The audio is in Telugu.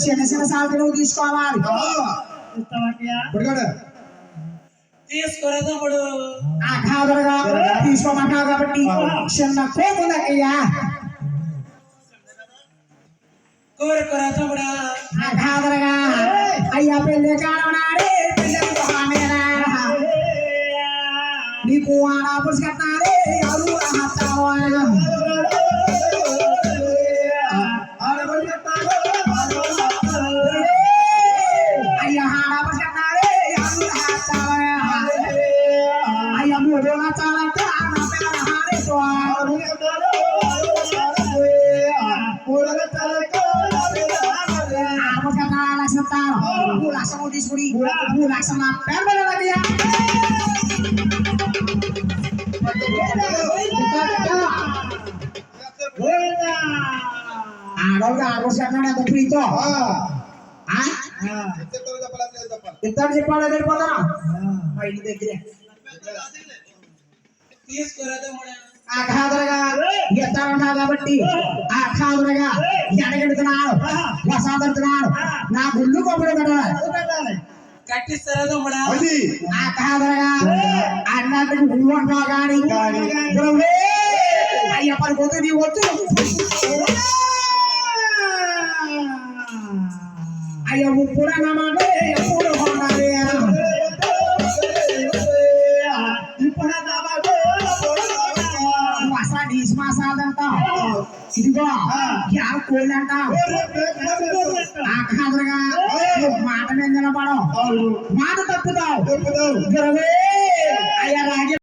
చిన్న చిన్న సాగులు నువ్వు తీసుకోవాలి. తీసుకోరా తమ్ముడు. కాదురగా తీసుకోమంటావు కాబట్టి చిన్న కోపులకయ్యా కోరుకోరా తమ్ముడా. కాదురగా అయ్యా పెళ్లి కాడవనాడే నీకు ఆడా పుసుకట్టారే అరు అయ్యా ఆడా పుసుకట్టారే అయ్యా మూడు చాలా లక్షలు తీసుకుని 3 లక్షల నా పేరు ఆడవాళ్ళు ఆడవచ్చాడు ఎంత ప్రీతో ఇద్దరు చెప్పాలి వెళ్ళిపోతా మా ఇంటి దగ్గరే తీసుకోరా తమ్ముడా. కాదురగా ఎత్తాడున్నావు కాబట్టి కాదురగా ఎడగెడుతున్నాడు వసాదుతున్నాడు నా గుళ్ళు కొబ్బరి పెట్టాలి కట్టిస్తారా తమ్ముడా. కాదురగా అన్నట్టుకు గుళ్ళు అంటావు కానీ అయ్య పడిపోతే నీ వద్దు అయ్య ఇప్పుడు అన్నమాట ఎప్పుడు కొనాలి మసాలంట ఇదిగో కోళ్ళు అంట కాదురగా మాట మీద నిలబడవు మాట తప్పుతావు అయ్యా రాజే